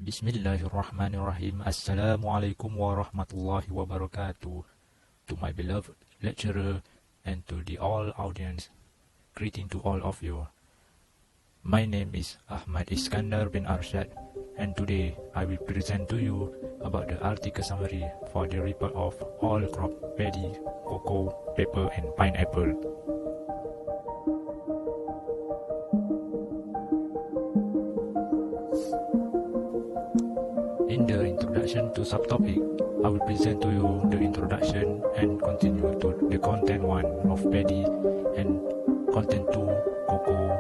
Bismillahirrahmanirrahim. Assalamualaikum warahmatullahi wabarakatuh. To my beloved lecturer and to the all audience, greeting to all of you. My name is Ahmad Iskandar bin Arshad, and today I will present to you about the article summary for the report of all crop paddy, cocoa, pepper and pineapple. In the introduction to subtopic, I will present to you the introduction and continue to the content 1 of paddy and content 2 cocoa,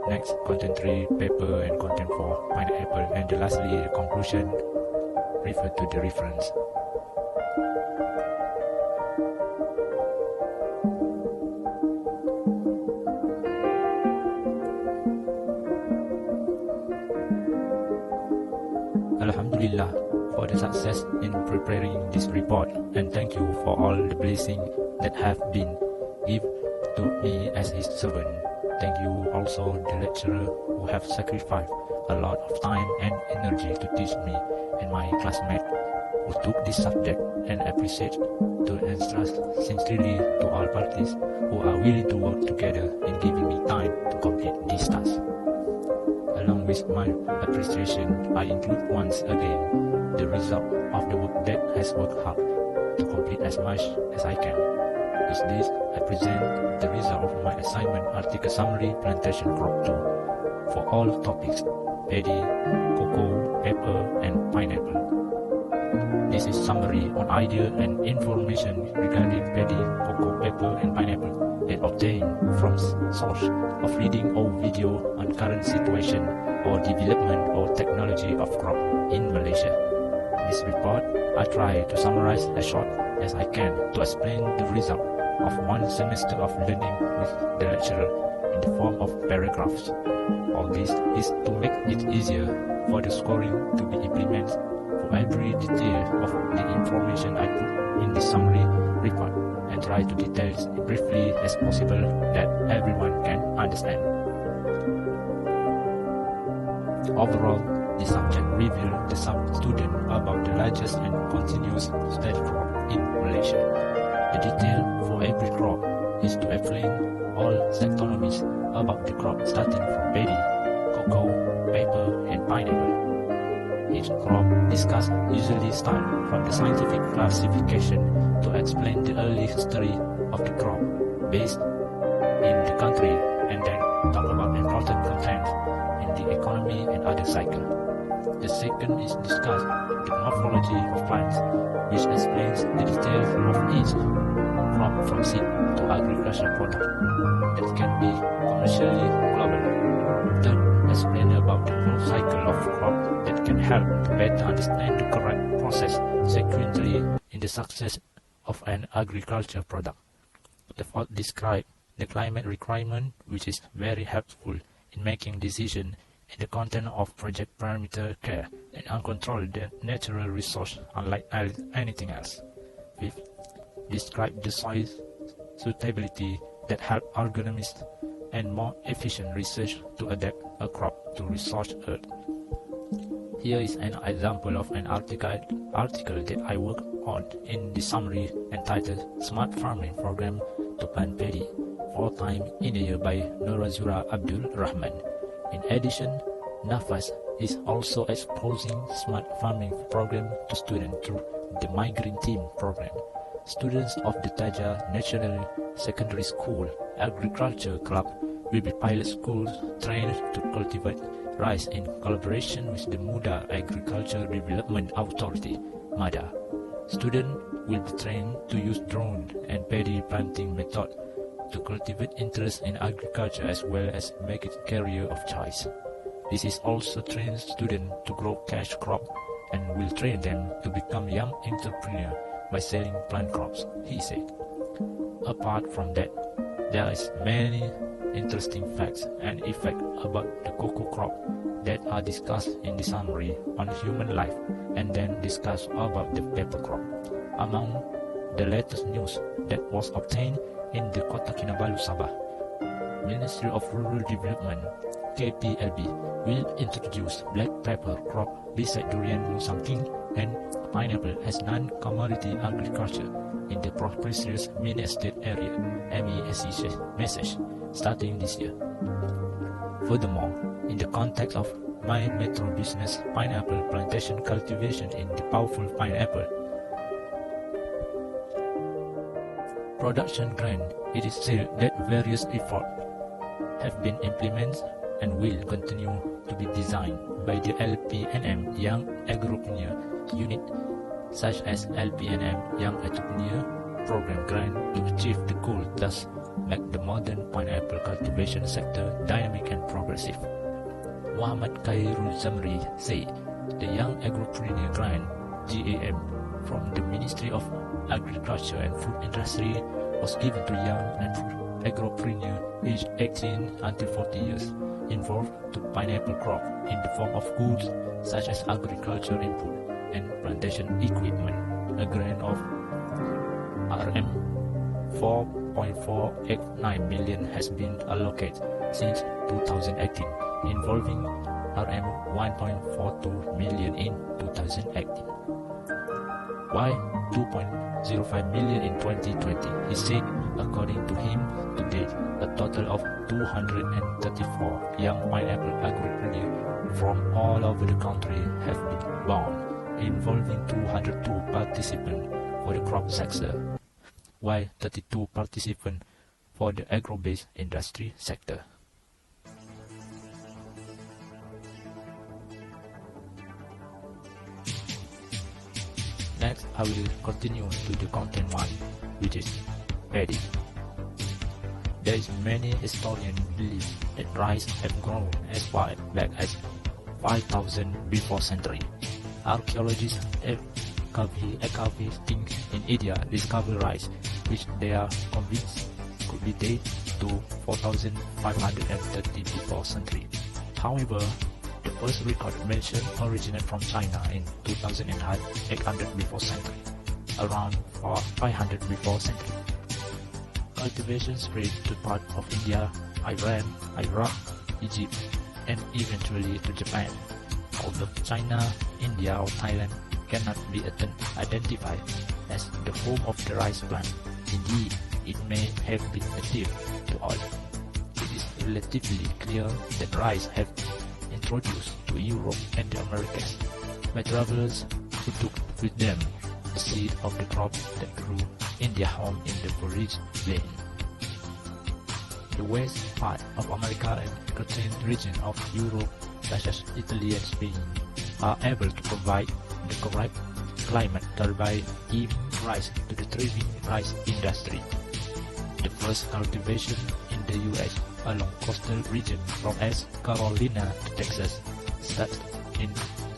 next content 3 pepper and content 4 pineapple, and lastly the conclusion refer to the reference. Alhamdulillah for the success in preparing this report, and thank you for all the blessings that have been given to me as his servant. Thank you also the lecturer who have sacrificed a lot of time and energy to teach me and my classmates who took this subject, and appreciate to entrust sincerely to all parties who are willing to work together in giving me time to complete this task. Along with my appreciation, I include once again the result of the work that has worked hard to complete as much as I can. With this, I present the result of my assignment article summary plantation crop 2 for all topics paddy, cocoa, pepper and pineapple. This is summary on idea and information regarding paddy, cocoa, pepper and pineapple that obtained from source of reading or video on current situation or development or technology of crop in Malaysia. In this report, I try to summarize as short as I can to explain the result of 1 semester of learning with the lecturer in the form of paragraphs. All this is to make it easier for the scoring to be implemented for every detail of the information I put in the summary report, and try to detail it briefly as possible that everyone can understand. Overall, the subject revealed the student about the largest and continuous steady crop in Malaysia. The detail for every crop is to explain all taxonomies about the crop starting from paddy, cocoa, pepper and pineapple. Each crop discussed usually start from the scientific classification to explain the early history of the crop based in the country, and then talk about important content in the economy and other cycle. The second is discuss the morphology of plants, which explains the details of each crop from seed to agricultural product that can be commercially global. Third, explain about the full cycle of crop that can help to better understand the correct process sequentially in the success of an agricultural product. The fourth, describe the climate requirement, which is very helpful in making decisions in the content of project parameter care and uncontrolled natural resource unlike anything else. Fifth, describe the soil suitability that help agronomists and more efficient research to adapt a crop to resource earth. Here is an example of an article that I worked on in the summary entitled Smart Farming Program to Plant Paddy 4 times in a year by Nurazura Abdul Rahman. In addition, NAFAS is also exposing smart farming program to students through the My Green Team program. Students of the Taja National Secondary School Agriculture Club will be pilot schools trained to cultivate rice in collaboration with the Muda Agriculture Development Authority, MADA. Students will be trained to use drone and paddy planting method to cultivate interest in agriculture as well as make it career of choice. This is also train students to grow cash crop and will train them to become young entrepreneur by selling plant crops, he said. Apart from that, there is many interesting facts and effects about the cocoa crop that are discussed in the summary on human life, and then discussed about the pepper crop. Among the latest news that was obtained in the Kota Kinabalu, Sabah, Ministry of Rural Development KPLB will introduce black pepper crop beside durian musangking and pineapple as non-commodity agriculture in the prosperous mini estate area, MESC message, starting this year. Furthermore, in the context of My Metro Business Pineapple Plantation Cultivation in the Powerful Pineapple Production Grant, it is said that various efforts have been implemented and will continue to be designed by the LPNM Young Agropreneur Unit, such as LPNM Young Entrepreneur Program Grant to achieve the goal, thus make the modern pineapple cultivation sector dynamic and progressive. Muhammad Khairul Zamri said the Young Agropreneur Grant GAM from the Ministry of Agriculture and Food Industry was given to young agropreneur aged 18 until 40 years involved to pineapple crop in the form of goods such as agriculture input and plantation equipment. A grant of Rm 4.489 million has been allocated since 2018, involving Rm 1.42 million in 2018. While 2.05 million in 2020, he said, according to him, to date, a total of 234 young pineapple agripreneurs from all over the country have been born, involving 202 participants for the crop sector, while 32 participants for the agro-based industry sector. Next, I will continue to the content one, which is paddy. There is many historians believe that rice have grown as far back as 5,000 before century. Archaeologists archivists in India discover rice, which they are convinced could be dated to 4,530 before century. However, the first record mentioned originated from China in 2,800 before century, around 500 before century. Cultivation spread to parts of India, Iran, Iraq, Egypt, and eventually to Japan. Although China, India, or Thailand cannot be identified as the home of the rice plant, indeed, it may have been native to all. It is relatively clear that rice have introduced to Europe and the Americas by travelers who took with them the seed of the crop that grew in their home in the forage plain. The west part of America and the certain region of Europe, such as Italy and Spain, are able to provide the correct climate, thereby giving rise to the thriving rice industry. The first cultivation in the U.S. along coastal region from East Carolina to Texas started in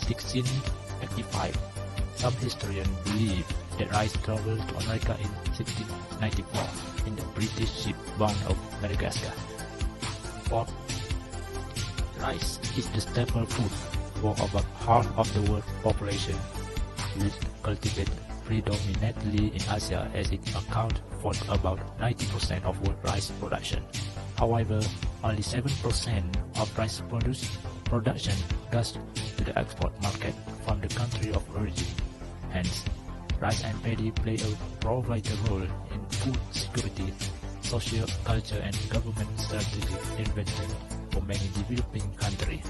1685. Some historians believe that rice traveled to America in 1694 in the British ship bound of Madagascar. Fourth, rice is the staple food for about half of the world population, which cultivated predominantly in Asia, as it accounts for about 90% of world rice production. However, only 7% of rice production goes to the export market from the country of origin. Hence, rice and paddy play a vital role in food security, social, culture, and government strategic invention for many developing countries.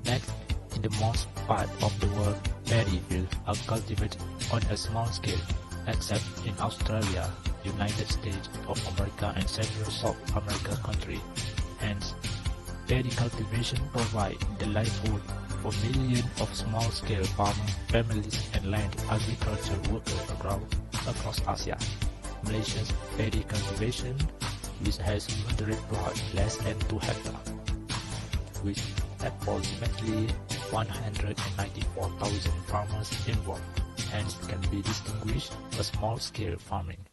Next, in the most part of the world, paddy fields are cultivated on a small scale, except in Australia, United States of America, and several South American countries. Hence, paddy cultivation provides the livelihood for millions of small-scale farmers, families, and land agriculture workers across Asia. Malaysia's paddy cultivation, which has moderate plot less than 2 hectares, with approximately 194,000 farmers involved, hence can be distinguished as small-scale farming.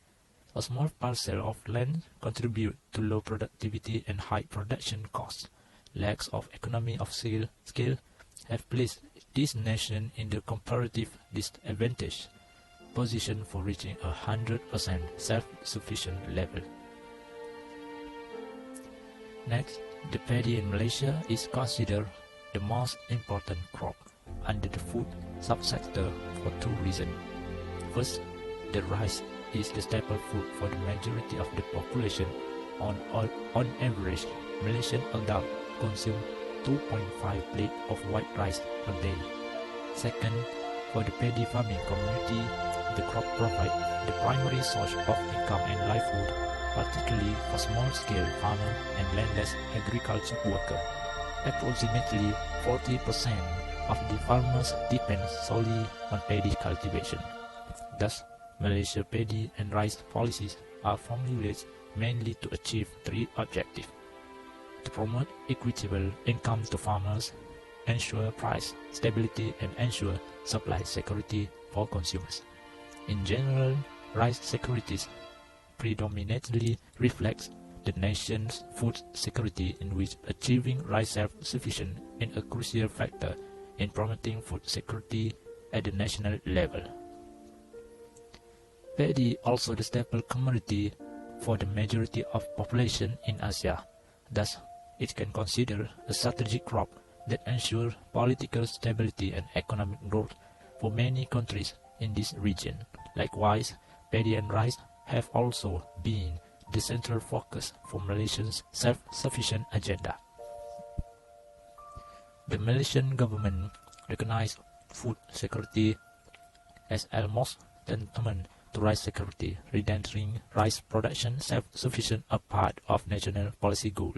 A small parcel of land contribute to low productivity and high production costs. Lacks of economy of scale have placed this nation in the comparative disadvantage. positioned for reaching a 100% self-sufficient level. Next, the paddy in Malaysia is considered the most important crop under the food subsector for two reasons. First, the rice is the staple food for the majority of the population. On average, Malaysian adults consume 2.5 plates of white rice per day. Second, for the paddy farming community, the crop provides the primary source of income and livelihood, particularly for small-scale farmers and landless agriculture workers. Approximately 40% of the farmers depend solely on paddy cultivation. Thus, Malaysia's paddy and rice policies are formulated mainly to achieve three objectives: to promote equitable income to farmers, ensure price stability, and ensure supply security for consumers. In general, rice securities predominantly reflects the nation's food security, in which achieving rice self-sufficiency is a crucial factor in promoting food security at the national level. Paddy also the staple commodity for the majority of population in Asia. Thus, it can consider a strategic crop that ensures political stability and economic growth for many countries in this region. Likewise, paddy and rice have also been the central focus for Malaysia's self-sufficient agenda. The Malaysian government recognized food security as almost tantamount to rice security, rendering rice production self-sufficient a part of national policy goal.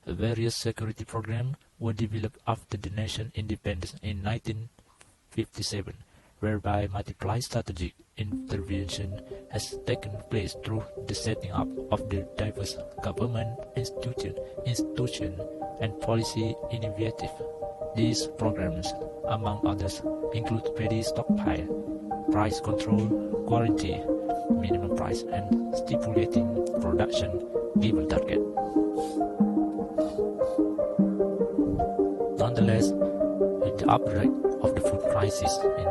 Various security programs were developed after the nation's independence in 1957, whereby multiple strategic intervention has taken place through the setting up of the diverse government institution and policy initiatives. These programs, among others, include paddy stockpile, price control, guarantee minimum price, and stipulating production given target. Nonetheless, with the outbreak of the food crisis in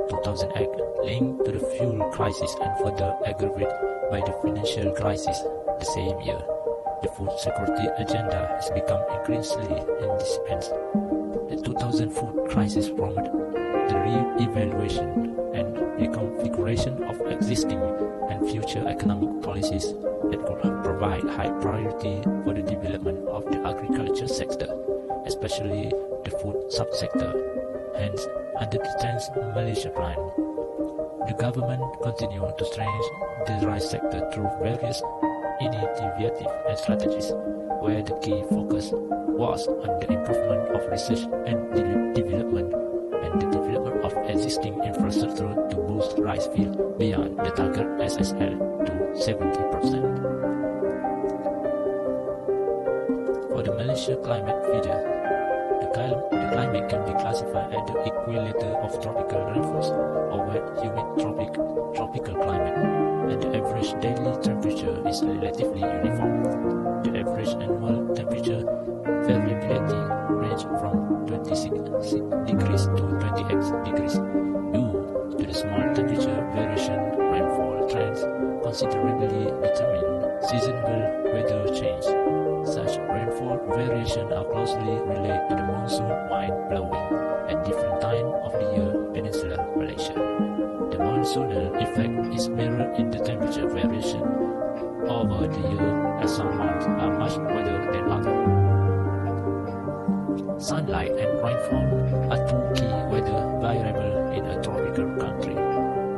2008, linked to the fuel crisis and further aggravated by the financial crisis the same year, the food security agenda has become increasingly indispensable. The 2000 food crisis prompted the re-evaluation and reconfiguration of existing and future economic policies that could provide high priority for the development of the agriculture sector, especially the food subsector. Hence, under the 10th Malaysia Plan, the government continued to strengthen the rice sector through various initiatives and strategies, where the key focus was on the improvement of research and development and the development of existing infrastructure to boost rice field beyond the target SSL to 70%. For the Malaysia climate feeder, the climate can be classified as the equator of tropical rainforest or wet, humid tropical climate, and the average daily temperature is relatively uniform. The average annual temperature variability range from 26 degrees to 28 degrees. Due to the small temperature variation, rainfall trends considerably determine seasonal weather change. Such rainfall variation are closely related to the monsoon wind blowing at different times of the year in Peninsular Malaysia. The monsoonal effect is mirrored in the temperature variation over the year, as some months are much wetter than others. Sunlight and rainfall are two key weather variables in a tropical country,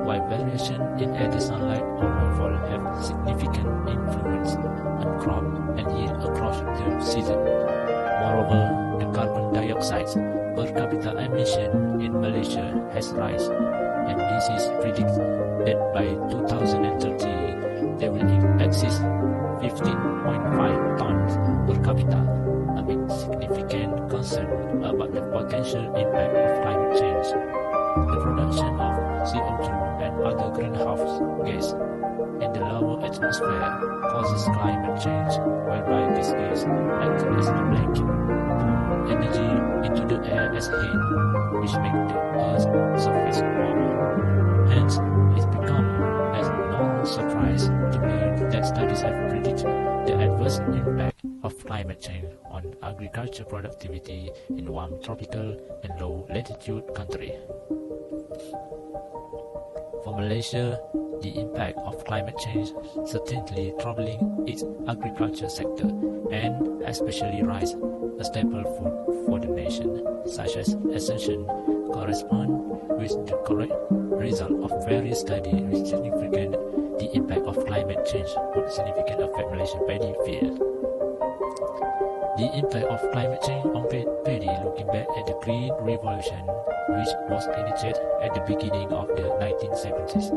while variation in either sunlight or rainfall have significant influence on crop and yield across the season. Moreover, the carbon dioxide per capita emission in Malaysia has risen, and this is predicted that by 2030 they will exceed 15.5 tons per capita, amid significant concern about the potential impact of climate change. The production of CO2 and other greenhouse gases in the lower atmosphere causes climate change, whereby these gases act as a blanket, pull energy into the air as heat, which makes the Earth's surface warmer. Hence, it surprised to learn that studies have predicted the adverse impact of climate change on agriculture productivity in warm tropical and low latitude countries. For Malaysia, the impact of climate change certainly troubling its agriculture sector and especially rice, a staple food for the nation, such as assertion correspond with the correct result of various studies which significant the impact of climate change would significantly affect Malaysian paddy field. The impact of climate change on paddy, looking back at the Green Revolution, which was initiated at the beginning of the 1970s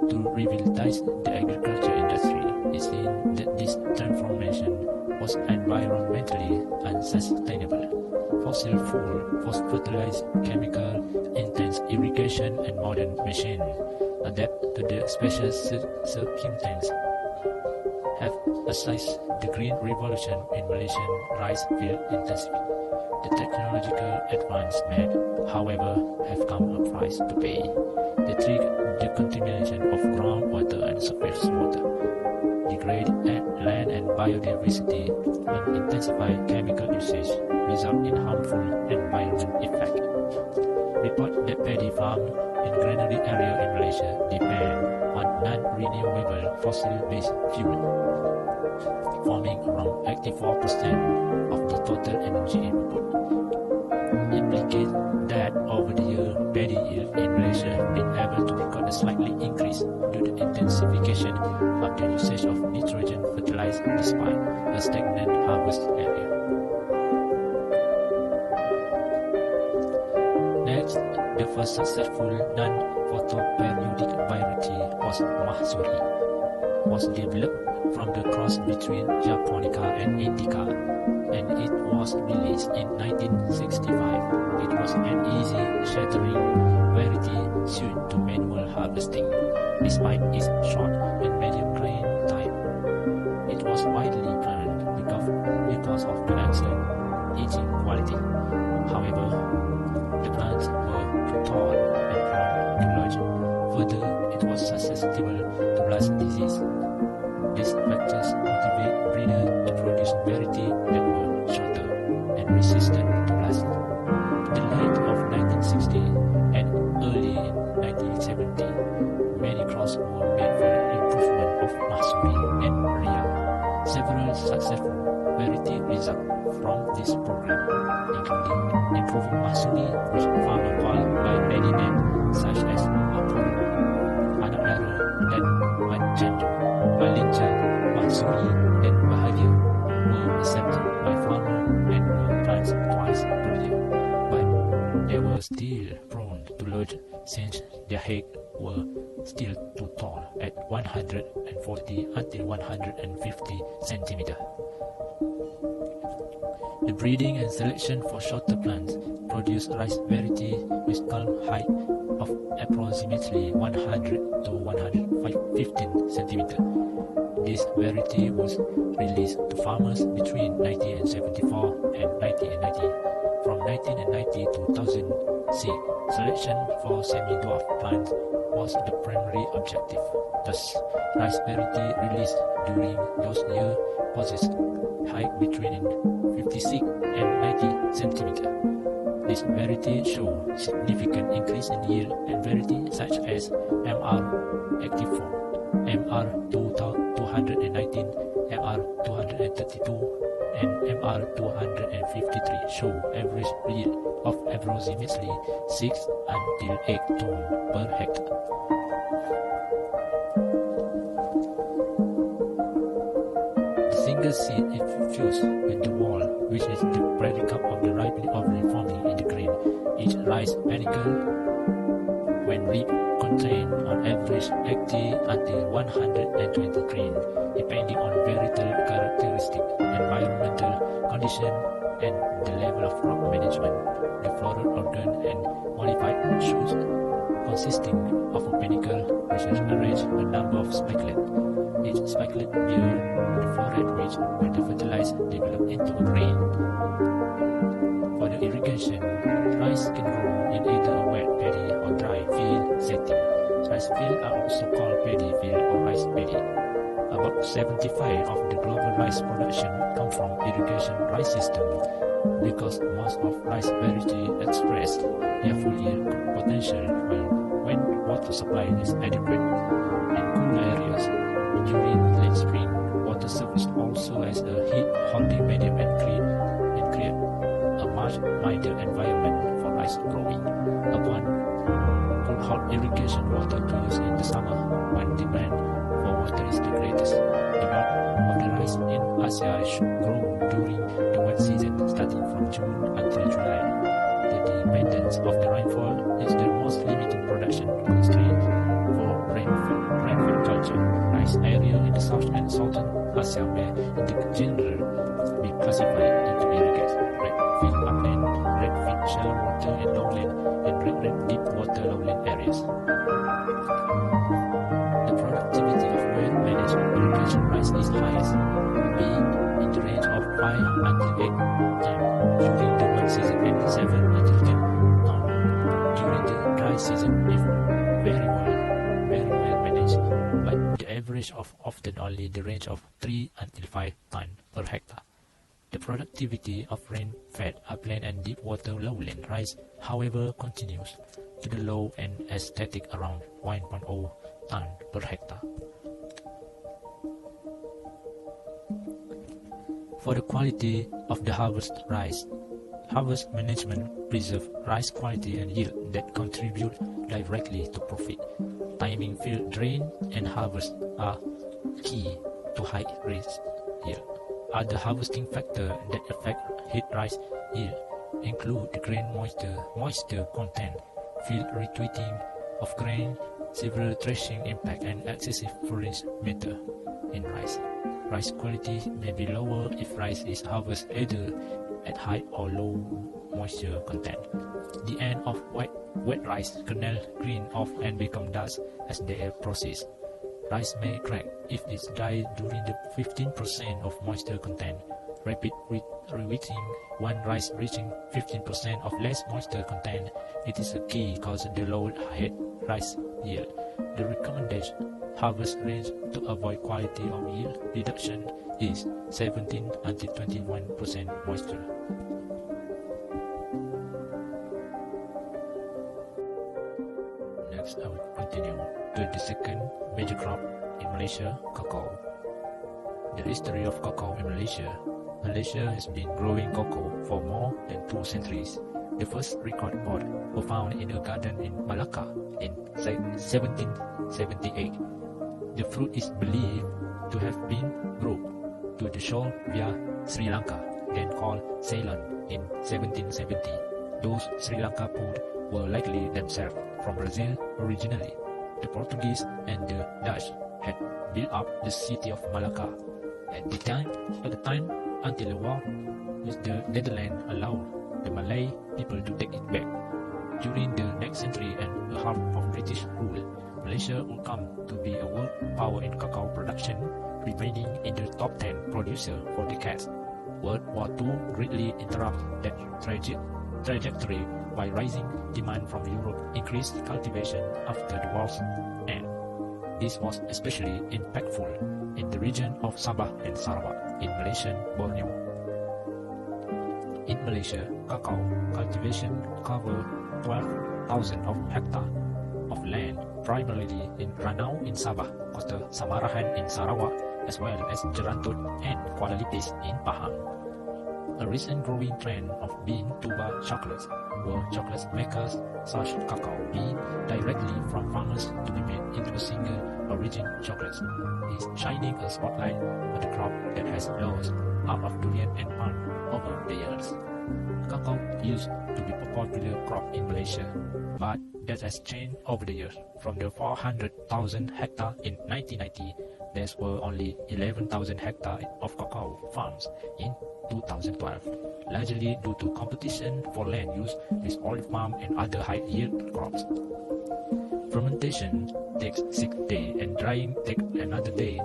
to revitalize the agriculture industry, is seen that this transformation was environmentally unsustainable. Fossil fuel, fertilizer, chemical, intense irrigation, and modern machines adapt to the special circumstances have assisted the Green Revolution in Malaysian rice field intensity. The technological advances made, however, have come a price to pay. They trigger the contamination of groundwater and surface water, degrade land and biodiversity, and intensify chemical usage, result in harmful environment effect. Report that paddy farm in granary area in Malaysia depend on non-renewable fossil-based fuel, forming around 84% of the total energy input. Implicate that over the year, paddy yield in Malaysia have been able to record a slightly increase due to the intensification of the usage of nitrogen fertilizer despite a stagnant harvest area. Next, the first successful non-photoperiodic variety was Mahsuri, was developed from the cross between Japonica and Indica, and it was released in 1965. It was an easy shattering variety suited to manual harvesting, despite its short and medium grain time. It was widely planted because of the excellent eating quality. However, the plants were too tall and prone to lodge. Further, it was susceptible to blast disease. These factors motivate breeders to produce varieties that were shorter and resistant to blast. In the late of 1960 and early in 1970, many crops were made for the improvement of Mahsuri and Ria. Several successful varieties result from this program, including improving Mahsuri, which farmers call by many names such as Apur, Anadara, and Manjanja. Balinja, Mahsuri, and Bahagia were accepted by farmers and were planted twice per year, but they were still prone to lodge since their heads were still too tall at 140 until 150 centimeters. The breeding and selection for shorter plants produce rice variety with culm height of approximately 100 to 115 centimeters. This variety was released to farmers between 1974 and 1990. From 1990 to 2006, selection for semi-dwarf plants was the primary objective. Thus, rice variety released during those years possessed height between 56 and 90 centimeters. This variety showed significant increase in yield, and varieties such as MR84, MR219, MR232, and MR253 show average yield of approximately 6 until 8 tons per hectare. The single seed is fused with the wall, which is the predicate of the ripening of reforming in the grain. Each rice panicle, when ripe, contain on average 80 until 120 grain, depending on varietal characteristics, environmental conditions, and the level of crop management. The floral organ and modified shoots consisting of a panicle which is arranged a number of spikelets. Each spikelet bears the floret which, when the fertilizer develop into a grain. For the irrigation, rice can grow in either a wet paddy or dry field setting. Rice rice fields are also called paddy field or rice paddy. About 75% of the global rice production comes from irrigation rice system because most of rice variety express their full yield potential when water supply is adequate. In cool areas, during late spring, water serves also as a heat-holding medium and create a much milder environment for rice growing. Upon could hold irrigation water to use in the summer when demand for water is the greatest. The bulk of the rice in Asia is grown during the wet season starting from June until July. The dependence of the rainfall is the most limiting production constraint for rainfed culture. Rice area in the South and Southern Asia may in general be classified into irrigated red-field upland, red-field shallow water and lowland, and red deep water lowland areas. The productivity of well-managed irrigation rice is highest, being in the range of 5 until 8 tons during the wet season and 7 until 10 tons during the dry season if very well managed, but the average of often only the range of 3 until 5 tons per hectare. The productivity of rain-fed upland and deep water lowland rice, however, continues to the low and is static around 1.0 tons per hectare. For the quality of the harvest rice, harvest management preserves rice quality and yield that contribute directly to profit. Timing field drain and harvest are key to high rice yield. Other harvesting factors that affect heat rice yield include the grain moisture content, field retweeting of grain, severe threshing impact, and excessive forage matter in rice. Rice quality may be lower if rice is harvested either at high or low moisture content. The end of wet rice kernel green off and become dust as they are processed. Rice may crack if it's dried during the 15% of moisture content. Rapid rewetting when rice reaching 15% of less moisture content, it is a key cause the low head rice yield. The recommended harvest range to avoid quality of yield reduction is 17 until 21% moisture. Next, I will continue to the second major crop in Malaysia, cocoa. The history of cocoa in Malaysia. Malaysia has been growing cocoa for more than 2 centuries. The first record pod was found in a garden in Malacca in 1778. The fruit is believed to have been brought to the shore via Sri Lanka, then called Ceylon, in 1770. Those Sri Lanka food were likely themselves from Brazil originally. The Portuguese and the Dutch had built up the city of Malacca. At the time, until the war with the Netherlands allowed the Malay people to take it back. During the next century and a half of British rule, Malaysia would come to be a world power in cacao production, remaining in the top 10 producer for decades. World War II greatly interrupted that trajectory by rising demand from Europe, increased cultivation after the war's end. This was especially impactful in the region of Sabah and Sarawak in Malaysian Borneo. In Malaysia, cacao cultivation covered 12,000 hectares of land, primarily in Ranau in Sabah, Kota Samarahan in Sarawak, as well as Jerantut and Kuala Lipis in Pahang. A recent growing trend of bean tuber chocolates, where chocolate makers source cacao bean directly from farmers to be made into a single origin chocolate, is shining a spotlight on the crop that has lost out of durian and palm over the years. Cacao used to be a popular crop in Malaysia, but that has changed over the years. From the 400,000 hectares in 1990, there were only 11,000 hectares of cacao farms in 2012, largely due to competition for land use with olive palm and other high-yield crops. Fermentation takes 6 days and drying takes another day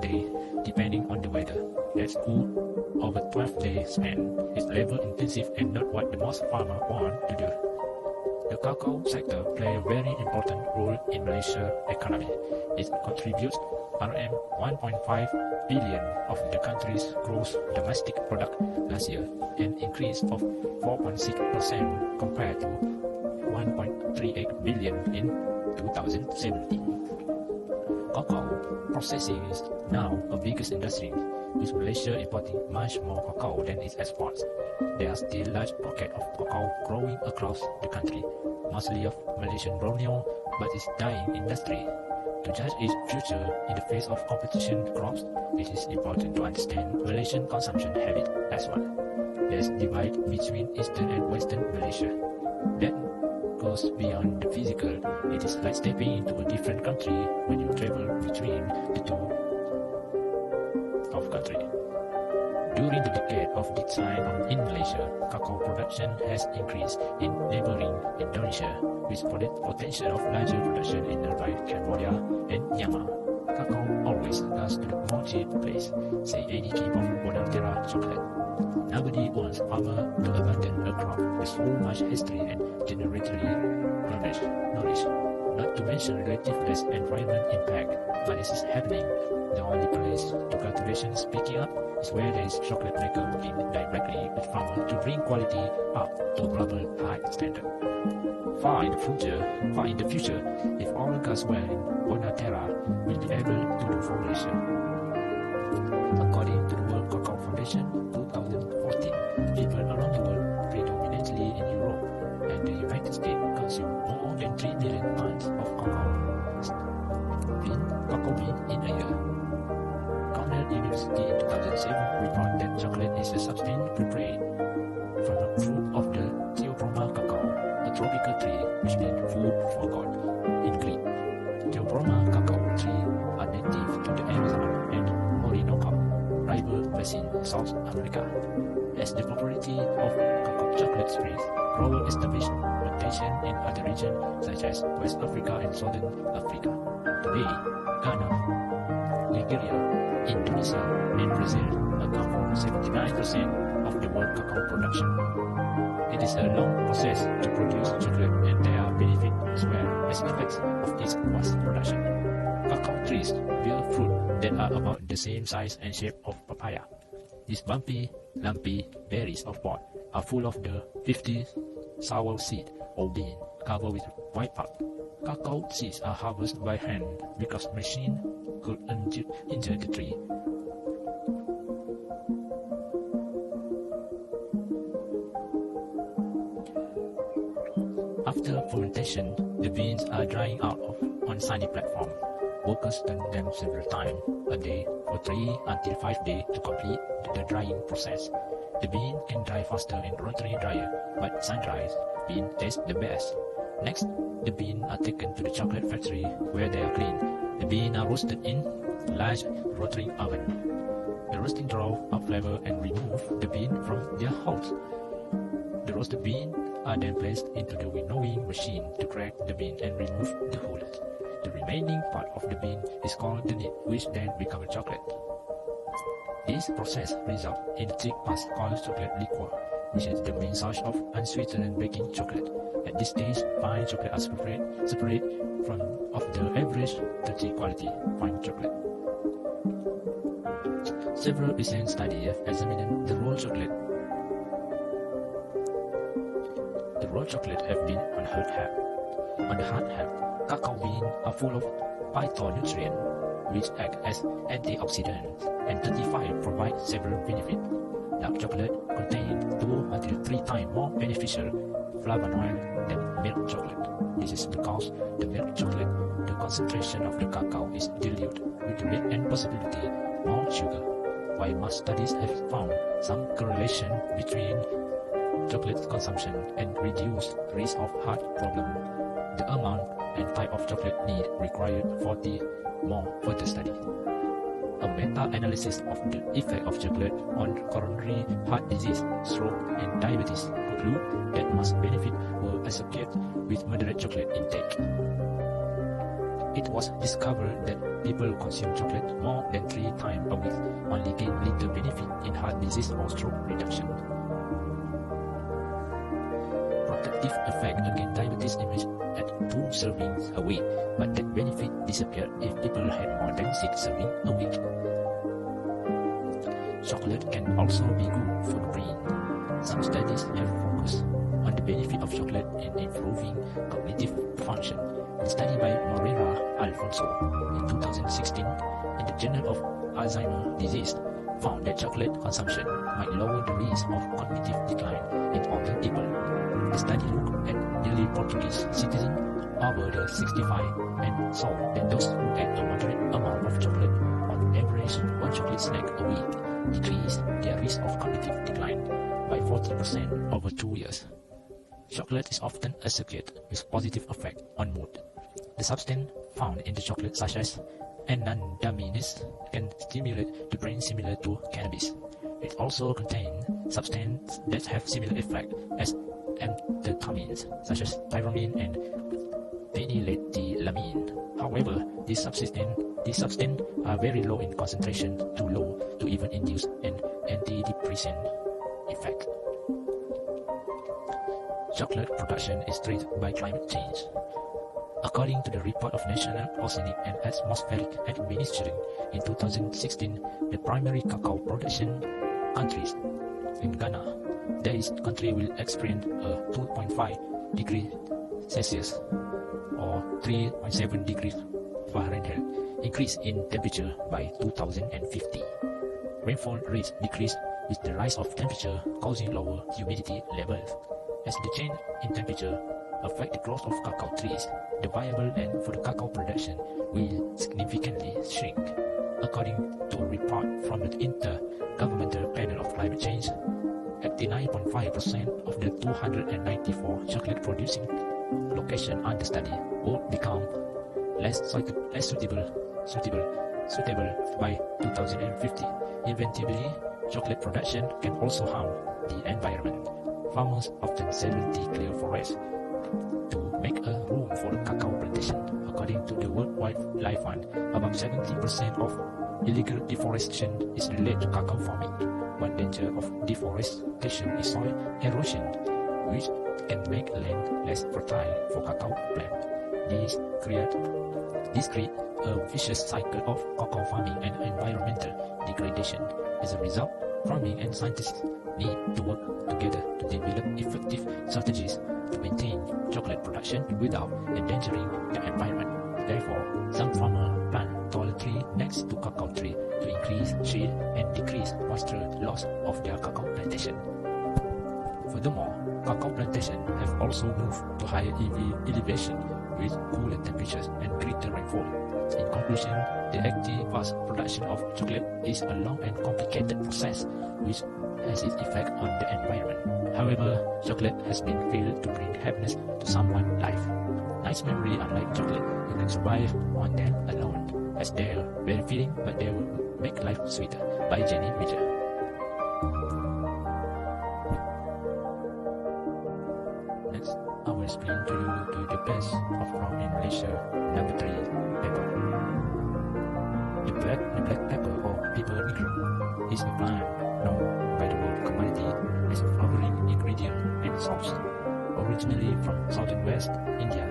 depending on the weather. That's good over 12 days span is labor intensive and not what the most farmers want to do. The cacao sector plays a very important role in Malaysia's economy. It contributes Rm 1.5 billion of the country's gross domestic product last year, an increase of 4.6% compared to 1.38 billion in 2017. Cacao processing is now a biggest industry, with Malaysia importing much more cacao than its exports. There are still large pockets of cacao growing across the country, mostly of Malaysian Borneo, but it's dying industry. To judge its future in the face of competition crops, it is important to understand Malaysian consumption habit as well. There's divide between Eastern and Western Malaysia. That goes beyond the physical. It is like stepping into a different country when you travel between the two of country. During the decade of decline in Malaysia, cacao production has increased in neighboring Indonesia, with potential of larger production in nearby Cambodia and Myanmar. Cacao always goes to the more cheap place, say 80 kg of Bonantera chocolate. Nobody wants farmer to abandon a crop with so much history and generationally knowledge. Not to mention relative less environment impact, but this is happening. The only place to cultivation picking up is where there is chocolate maker working directly with farmer to bring quality up to a global high standard. Far in the future, if all goes well in Bonantera, will be able to do for Malaysia. According to the World Cacao Foundation 2014, people around the world, predominantly in Europe and the United States, consume more than 3 million tons of cacao bean in a year. Cornell University in 2007 reported that chocolate is a substance prepared from the fruit of the Theobroma cacao, a tropical tree which means food for God in Greek. Theobroma cacao trees are native to the Amazon and Orinoco River basin in South America. As the popularity of cacao chocolate spreads, growers establish plantations in other regions such as West Africa and Southern Africa. Today, Ghana, Nigeria, Indonesia, and Brazil account for 79% of the world cacao production. It is a long process to produce chocolate, and there are benefits as well as effects of this vast production. Cacao trees bear fruit that are about the same size and shape of papaya. These bumpy, lumpy berries of pod are full of the 50 sour seed or bean covered with white pulp. Cacao seeds are harvested by hand because machine could injure the tree. After fermentation, the beans are drying out on sunny platform. Workers turn them several times a day for 3 until 5 days to complete the drying process. The bean can dry faster in rotary dryer, but sun-dried bean tastes the best. Next, the beans are taken to the chocolate factory where they are cleaned. The beans are roasted in large rotary oven. The roasting draws up flavor and remove the bean from their hulls. The roasted beans are then placed into the winnowing machine to crack the bean and remove the hulls. The remaining part of the bean is called the nib, which then becomes chocolate. This process results in a thick pasta called chocolate liquor, which is the main source of unsweetened baking chocolate. At this stage, fine chocolate are separate from of the average dirty quality fine chocolate. Several recent studies have examined the raw chocolate. The raw chocolate have been on the hard half. Cacao beans are full of phytonutrients, which act as antioxidants, and 35 provide several benefits. Dark chocolate contains 2 until 3 times more beneficial flavonoids than milk chocolate. This is because the milk chocolate, the concentration of the cacao is diluted with the milk and possibility more sugar. While most studies have found some correlation between chocolate consumption and reduced risk of heart problem, the amount and type of chocolate need required 40 more further study. A meta-analysis of the effect of chocolate on coronary heart disease, stroke, and diabetes conclude that most benefits were associated with moderate chocolate intake. It was discovered that people who consume chocolate more than 3 times a week only gain little benefit in heart disease or stroke reduction. Protective effect against diabetes servings a week, but that benefit disappeared if people had more than 6 servings a week. Chocolate can also be good for the brain. Some studies have focused on the benefit of chocolate in improving cognitive function. A study by Moreira Alfonso in 2016 in the Journal of Alzheimer's Disease found that chocolate consumption might lower the risk of cognitive decline in older people. The study looked at nearly Portuguese citizens over the 65 and saw that those who ate a moderate amount of chocolate, on average one chocolate snack a week, decreased their risk of cognitive decline by 40% over 2 years. Chocolate is often associated with positive effect on mood. The substance found in the chocolate, such as anandamines, can stimulate the brain similar to cannabis. It also contains substances that have similar effect as amphetamines, such as tyramine and phenylethylamine. However, these substances are very low in concentration, too low to even induce an antidepressant effect. Chocolate production is threatened by climate change. According to the report of National Oceanic and Atmospheric Administration in 2016, the primary cacao production countries in Ghana, this country will experience a 2.5 degrees Celsius or 3.7 degrees Fahrenheit increase in temperature by 2050. Rainfall rates decrease with the rise of temperature, causing lower humidity levels. As the change in temperature affect the growth of cacao trees, the viable land for the cacao production will significantly shrink. According to a report from the Intergovernmental Panel of Climate Change, 89.5% of the 294 chocolate-producing locations under study will become less suitable by 2050. Eventually, chocolate production can also harm the environment. Farmers often sell the clear forest to make a room for the cacao plantation. According to the World Wildlife Fund, about 70% of illegal deforestation is related to cacao farming. One danger of deforestation is soil erosion, which can make land less fertile for cacao plant. This creates a vicious cycle of cacao farming and environmental degradation. As a result, farming and scientists need to work together to develop effective strategies to maintain chocolate production without endangering the environment. Therefore, some farmers plant tall trees next to cacao tree to increase shade and decrease moisture loss of their cacao plantation. Furthermore, cacao plantations have also moved to higher elevation with cooler temperatures and greater rainfall. In conclusion, the active fast production of chocolate is a long and complicated process which has its effect on the environment. However, chocolate has been felt to bring happiness to someone's life. Nice memory, unlike chocolate, you can survive on them alone, as they are very filling, but they will make life sweeter. By Jenny Major. Next, I will explain to you the best of crop in Malaysia. Number 3, pepper. The black pepper or pepper negro is a plant known by the word commodity as a flowering ingredient and sauce. Originally from southern West India,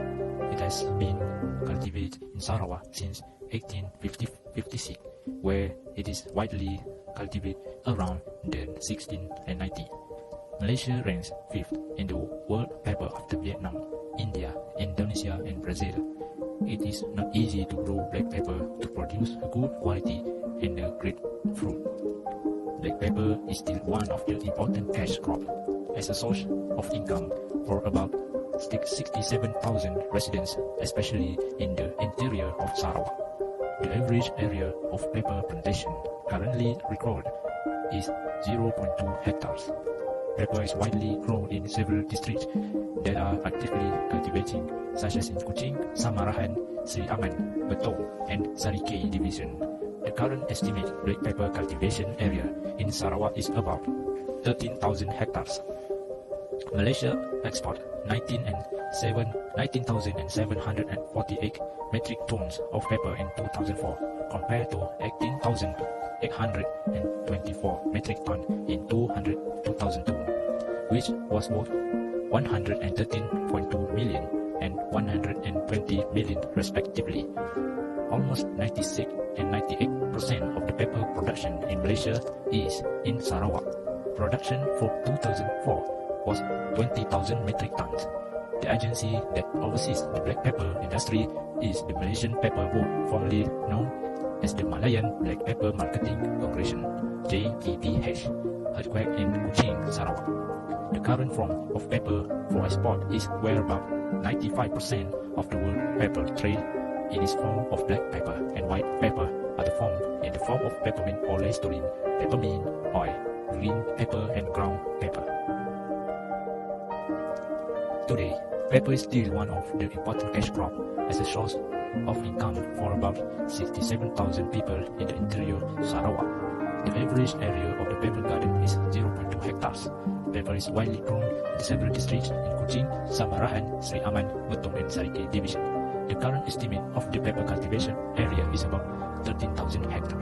it has been cultivated in Sarawak since 1856, where it is widely cultivated around the 1690. Malaysia ranks 5th in the world pepper after Vietnam, India, Indonesia, and Brazil. It is not easy to grow black pepper to produce good quality and a great fruit. Black pepper is still one of the important cash crops as a source of income for about 67,000 residents, especially in the interior of Sarawak. The average area of pepper plantation currently recorded is 0.2 hectares. Pepper is widely grown in several districts that are actively cultivating, such as in Kuching, Samarahan, Sri Aman, Betong, and Sarikei division. The current estimated black pepper cultivation area in Sarawak is about 13,000 hectares. Malaysia exported 19,748 metric tons of pepper in 2004, compared to 18,824 metric tons in 2002, which was worth 113.2 million and 120 million respectively. Almost 96 and 98% of the paper production in Malaysia is in Sarawak. Production for 2004 was 20,000 metric tons. The agency that oversees the black pepper industry is the Malaysian Paper Board, formerly known as the Malayan Black Pepper Marketing Congregation, JPPH, headquartered in Kuching, Sarawak. The current form of paper for export is where about 95% of the world paper trade in its form of black pepper and white pepper are in the form of peppermint or listerine, peppermint oil, green pepper and ground pepper. Today, paper is still one of the important cash crop as a source of income for about 67,000 people in the interior Sarawak. The average area of the paper garden is 0.2 hectares. Paper is widely grown in several districts in Kuching, Samarahan, Sri Aman, Betong and Sarike division. The current estimate of the paper cultivation area is about 13,000 hectares.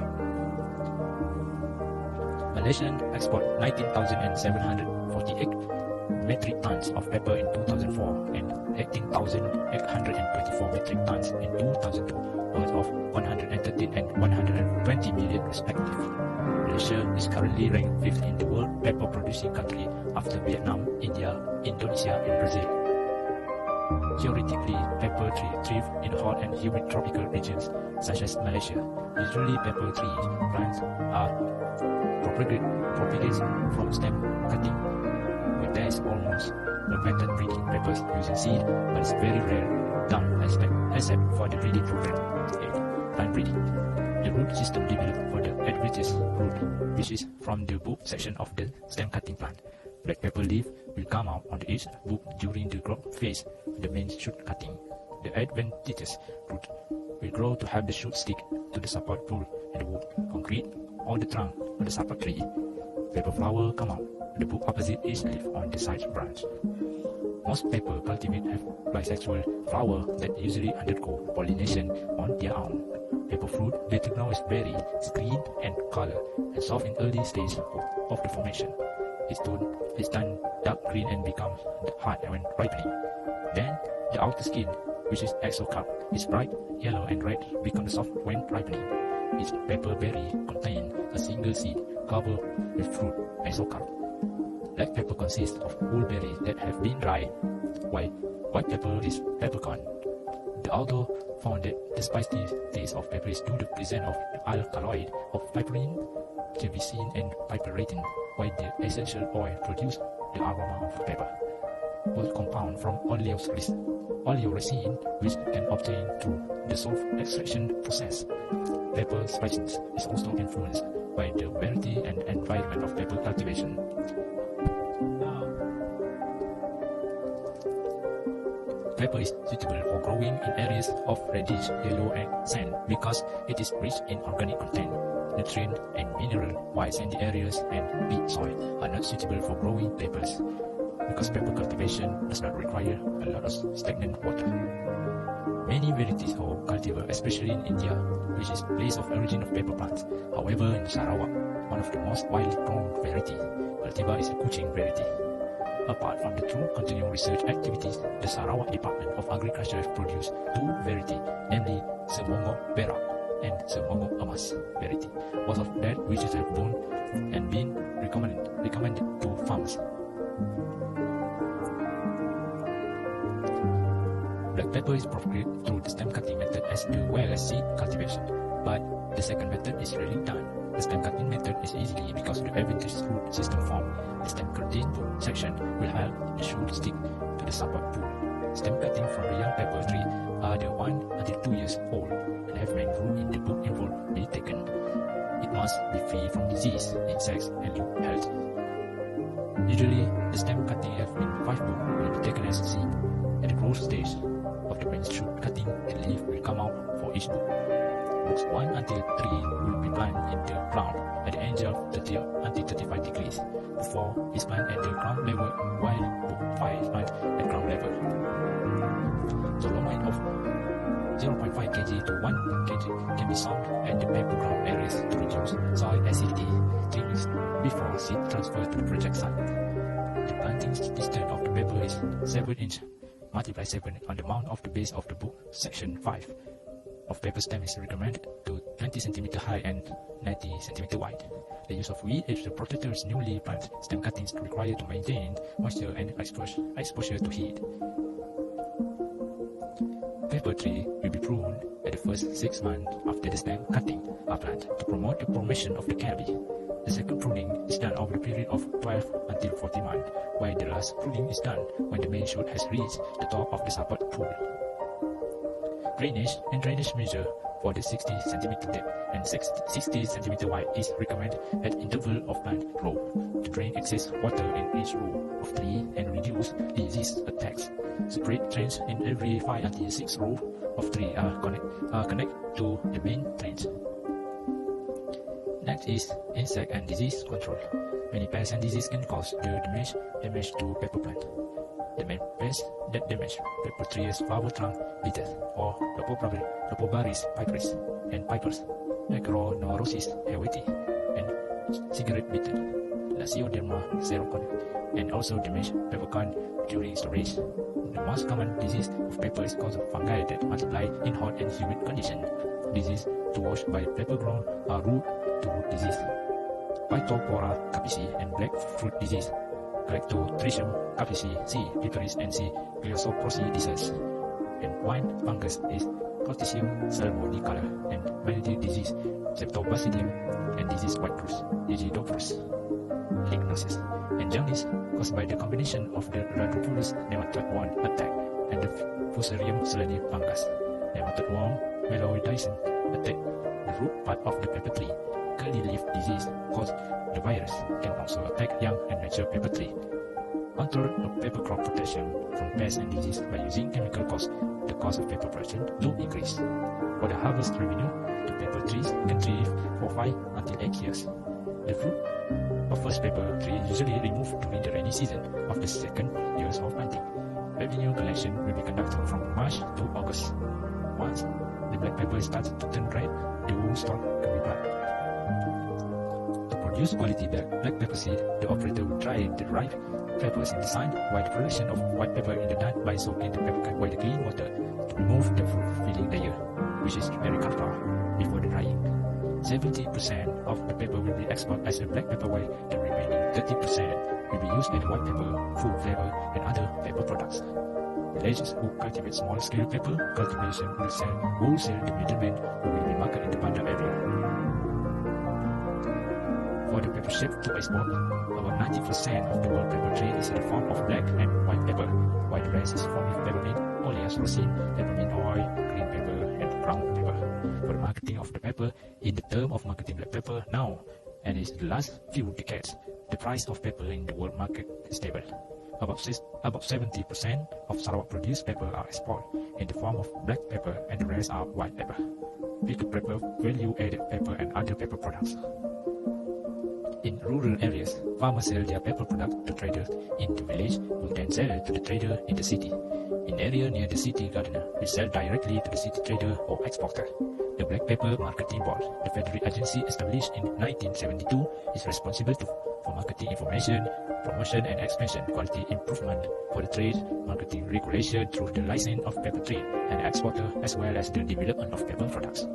Malaysian export 19,748 metric tons of paper in 2004 and 18,824 metric tons in 2002, worth of 113 and 120 million respectively. Malaysia is currently ranked 5th in the world paper producing country after Vietnam, India, Indonesia and Brazil. Theoretically, paper trees thrive in hot and humid tropical regions such as Malaysia. Usually, paper tree plants are propagated from stem cutting, where there is almost no method breeding papers using seed, but it's very rare done except for the breeding program, plant breeding. The root system developed for the adventitious root, which is from the book section of the stem cutting plant. Black pepper leaf will come out on each book during the growth phase, the main shoot cutting. The adventitious root will grow to have the shoot stick to the support pole and the wood, concrete, or the trunk of the support tree. Paper flower come out, the book opposite each leaf on the side branch. Most paper cultivate have bisexual flower that usually undergo pollination on their own. Paper fruit later grow is berry, green and color, and soft in early stage of the formation. Its turn dark green and becomes hard when ripening. Then the outer skin, which is exocarp, is bright yellow and red, becomes soft when ripening. Each paper berry contains a single seed covered with fruit, exocarp. Black pepper consists of whole berries that have been dried, while white pepper is peppercorn. The author found that the spicy taste of pepper is due to the presence of the alkaloid of piperine, capsaicin and piperidine, while the essential oil produces the aroma of pepper. Both compound from oleoresin, which can obtain through the salt extraction process. Pepper spiciness is also influenced by the variety and environment of pepper cultivation. Pepper is suitable for growing in areas of reddish yellow and sand because it is rich in organic content, nutrient and mineral, while sandy areas and peat soil are not suitable for growing peppers because pepper cultivation does not require a lot of stagnant water. Many varieties of cultivar, especially in India, which is place of origin of pepper plants. However, in Sarawak, one of the most widely grown variety, cultivar is a Kuching variety. Apart from the two continuing research activities, the Sarawak Department of Agriculture produced two varieties, namely Semongo Perak and Semongo Emas variety, both of that which have born and been recommended to farmers. Black pepper is propagated through the stem cutting method as well as seed cultivation, but the second method is rarely done. The stem cutting method is easy because the adventitious root system formed. The stem cutting section will help the shoot stick to the support pole. Stem cutting from the young pepper tree are the 1 until 2 years old and have main root in the book involved be taken. It must be free from disease, insects, and look healthy. Usually, the stem cutting have been 5 books will be taken as seed. At the growth stage of the main shoot cutting, the leaf will come out for each book. Books 1 until 3 will be planted in the ground at the angle of 30 until 35 degrees. Before is planted at the ground level, while book 5 is planted at ground level. The line of 0.5 kg to 1 kg can be sown at the paper ground areas to reduce soil acidity 3 weeks before seed transfer to the project site. The planting distance of the paper is 7 inches multiply 7 on the mount of the base of the book. Section 5 of paper stem is recommended to 20 cm high and 90 cm wide. The use of weed is the protector's newly planted stem cuttings required to maintain moisture and exposure to heat. Paper tree will be pruned at the first 6 months after the stem cutting are planted to promote the formation of the canopy. The second pruning is done over the period of 12 until 40 months, while the last pruning is done when the main shoot has reached the top of the support pool. Drainage and drainage measure for the 60 cm depth and 60 cm wide is recommended at interval of plant row to drain excess water in each row of tree and reduce disease attacks. Separate trench in every 5 until 6 rows of tree are connected to the main trench. Next is insect and disease control. Many pests and diseases can cause the damage to pepper plant. The main pests that damage pepper tree is flower trunk beetles or Lopobaris piperis and pipers, Macronorosis helveti, and cigarette beetle, Lasioderma serocon, and also damage peppercorn during storage. The most common disease of pepper is caused of fungi that multiply in hot and humid conditions. Disease caused by pepper ground are root to disease, Phytophthora capici and black fruit disease, Galactotrichum capici, C. piperis and C. gliosoprosi disease, and wine fungus is Clostridium salmonicola and mildew disease, Septobasidium and disease white rust, Digidophorus lignosus, and jaundice caused by the combination of the Rhodopulus nematode worm attack and the Fusarium solani fungus. Nematode worm meloidizing attack the root part of the pepper tree. Curly leaf disease caused the virus can also attack young and mature pepper tree. Control of pepper crop protection from pests and disease by using chemical cause the cost of pepper production to increase. For the harvest revenue, the pepper trees can thrive for 5 until 8 years. The fruit of first pepper tree usually removed during the rainy season of the second years of planting. Revenue collection will be conducted from March to August. Once the black pepper starts to turn red, the whole stalk can be plucked. To produce quality black pepper seed, the operator will dry the ripe peppers in the sun, while the production of white pepper in the done by soaking the pepper with clean water to remove the fruit-filling layer, which is very critical before the drying. 70% of the pepper will be exported as a black pepper, while the remaining 30% will be used as white pepper, food flavor, and other pepper products. Villages who cultivate small-scale pepper cultivation will sell wholesale to middlemen who will be marketed in the Bandar area. For the pepper shipped to export, about 90% of the world pepper trade is in the form of black and white pepper, while the rest is formed of peppermint, oleas, rosin, peppermint oil, green pepper, and brown pepper. For the marketing of the pepper, in the term of marketing black pepper now, and in the last few decades, the price of pepper in the world market is stable. About 70% of Sarawak-produced pepper are exported in the form of black pepper, and the rest are white pepper, pickled pepper, value-added pepper, and other pepper products. In rural areas, farmers sell their pepper product to traders in the village, who then sell it to the trader in the city. In area near the city gardener, will sell directly to the city trader or exporter. The Black Pepper Marketing Board, the federal agency established in 1972, is responsible for marketing information, promotion and expansion, quality improvement for the trade, marketing regulation through the license of pepper trade and exporter, as well as the development of pepper products.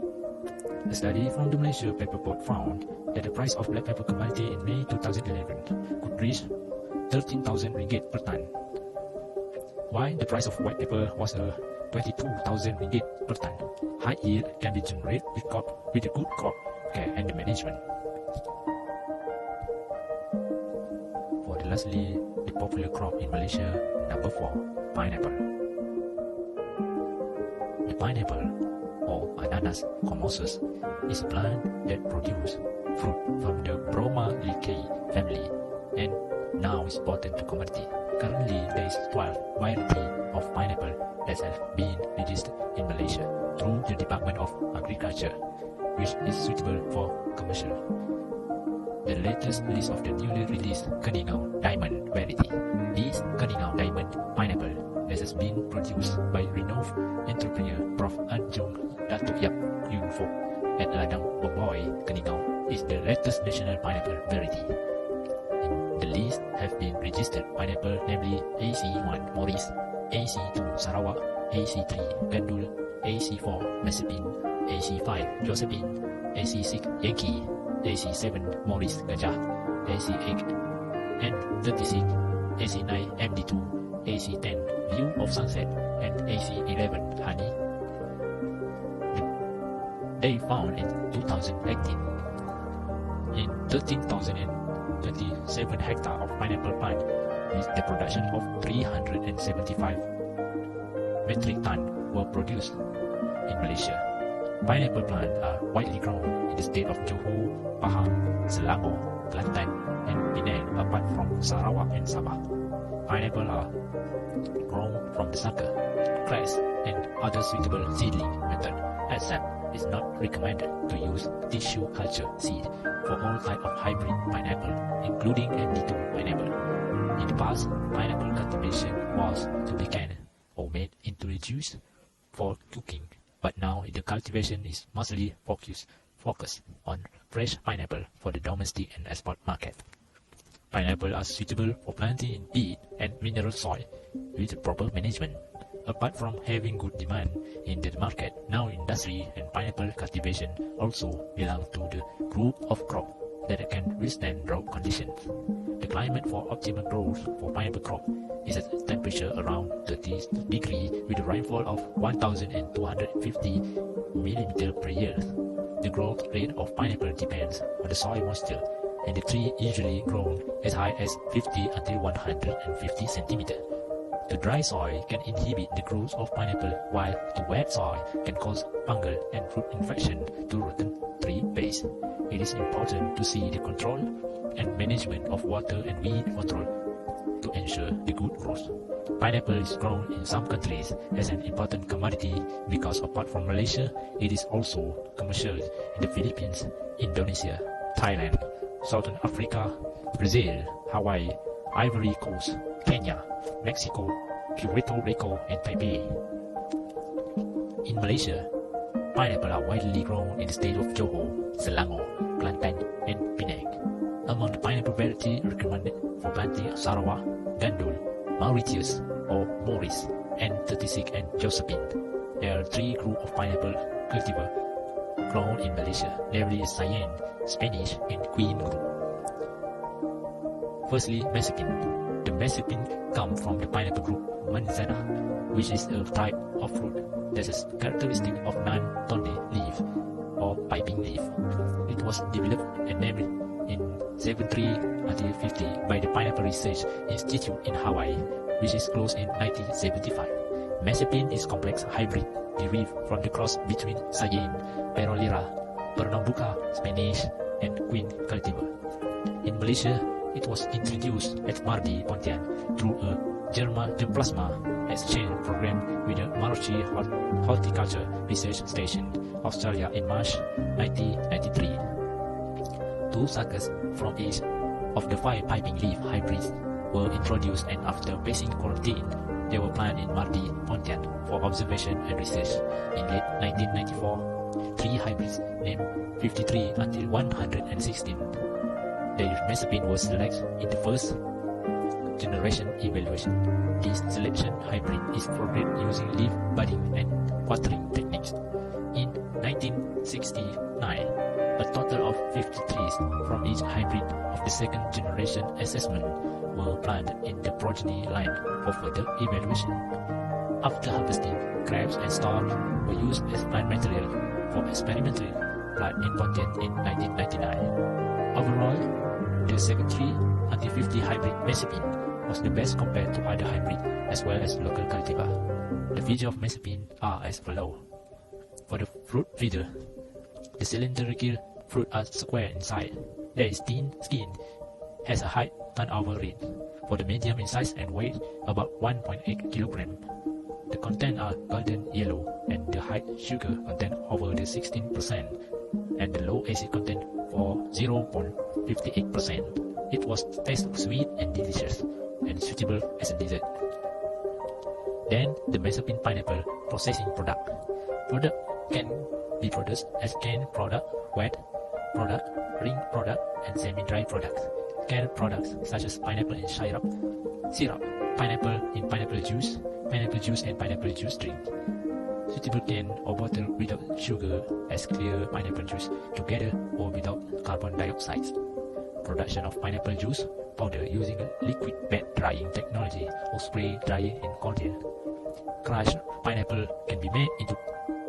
A study from the Malaysia Pepper Board found that the price of black pepper commodity in May 2011 could reach 13,000 ringgit per ton, while the price of white pepper was 22,000 ringgit per ton. High yield can be generated with a good crop care and management. For the lastly, the popular crop in Malaysia, number 4, pineapple. The pineapple, or Ananas commosus, is a plant that produces fruit from the Bromeliaceae family and now is important to commodity. Currently, there is 12 varieties of pineapple that have been registered in Malaysia through the Department of Agriculture, which is suitable for commercial. The latest list of the newly released Keningau Diamond variety is Keningau Diamond pineapple that has been produced by renowned entrepreneur Prof. Anjung Datuk Yap Yung Fok at Ladang Bomboy, Keningau is the latest national pineapple variety. In the list have been registered pineapple namely AC1 Maurice, AC2 Sarawak, AC3 Gandul, AC4 Mazepin, AC5 Josephine, AC6 Yankee, AC7 Morris Gajah, AC8 N36, AC9 MD2, AC10 View of Sunset, and AC11 Honey. They found in 2018 in 13,027 hectares of pineapple plant with the production of 375 metric tons were produced in Malaysia. Pineapple plants are widely grown in the state of Johor, Pahang, Selangor, Kelantan, and Penang apart from Sarawak and Sabah. Pineapple are grown from the sucker, grass, and other suitable seedling method, except it's not recommended to use tissue culture seed for all types of hybrid pineapple, including MD2 pineapple. In the past, pineapple cultivation was to be canned or made into the juice for cooking, but now the cultivation is mostly focused on fresh pineapple for the domestic and export market. Pineapple are suitable for planting in peat and mineral soil with proper management. Apart from having good demand in the market, now industry and pineapple cultivation also belong to the group of crops that can withstand drought conditions. The climate for optimal growth for pineapple crop is at a temperature around 30 degrees with a rainfall of 1,250 mm per year. The growth rate of pineapple depends on the soil moisture, and the tree usually grows as high as 50 until 150 cm. The dry soil can inhibit the growth of pineapple, while the wet soil can cause fungal and fruit infection to rotten tree base. It is important to see the control and management of water and weed control to ensure the good growth. Pineapple is grown in some countries as an important commodity because apart from Malaysia, it is also commercial in the Philippines, Indonesia, Thailand, Southern Africa, Brazil, Hawaii, Ivory Coast, Kenya, Mexico, Puerto Rico, and Taipei. In Malaysia, pineapple are widely grown in the state of Johor, Selangor, Kelantan, and Penang. Among the pineapple varieties recommended for planting are Sarawak, Gandul, Mauritius or Morris, N36 and Josephine. There are three groups of pineapple cultivars grown in Malaysia, namely Cayenne, Spanish, and Queen group. Firstly, Mazepin. The Mazepin comes from the pineapple group Manzana, which is a type of fruit that is characteristic of non-thorny leaf or piping leaf. It was developed and named in 73-50 by the Pineapple Research Institute in Hawaii, which is closed in 1975. Mazepin is complex hybrid derived from the cross between Cayenne, Perolera, Pernambuca, Spanish, and Queen cultivar. In Malaysia, it was introduced at Mardi Pontian through a germplasma exchange program with the Marochi Horticulture Research Station, Australia in March 1993. Two suckers from each of the 5 piping leaf hybrids were introduced, and after passing quarantine, they were planted in Mardi Pontian for observation and research. In late 1994, 3 hybrids named 53 until 116. The Mazepin was selected in the first generation evaluation. This selection hybrid is progressed using leaf budding and watering techniques. In 1969, a total of 50 trees from each hybrid of the second generation assessment were planted in the progeny line for further evaluation. After harvesting, grapes and stalks were used as plant material for experimental plant in Pontian in 1999. Overall, the 73-50 hybrid Mazepin was the best compared to other hybrids as well as local cultivar. The features of Mazepin are as follows. For the fruit feeder, the cylindrical fruit are square inside. There is thin skin, has a high turnover rate. For the medium in size and weight, about 1.8 kg. The content are golden yellow and the high sugar content over the 16% and the low acid content for 0.58%. It was taste sweet and delicious and suitable as a dessert. Then the Mazepin pineapple processing product. Product can be produced as canned product, wet product, ring product, and semi-dry products. Canned products such as pineapple in syrup, pineapple in pineapple juice, pineapple juice and pineapple juice drink. Suitable can or bottle without sugar as clear pineapple juice together or without carbon dioxide. Production of pineapple juice powder using a liquid bed drying technology or spray drying in container. Crushed pineapple can be made into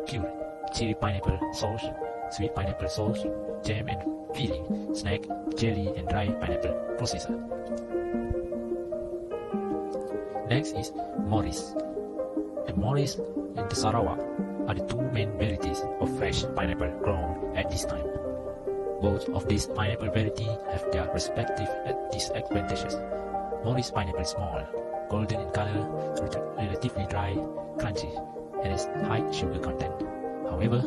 cured cherry pineapple sauce, sweet pineapple sauce, jam and filling, snack, jelly and dry pineapple processor. Next is Morris. The Morris and the Sarawak are the two main varieties of fresh pineapple grown at this time. Both of these pineapple varieties have their respective disadvantages. Morris pineapple is small, golden in color, relatively dry, crunchy, and has high sugar content. However,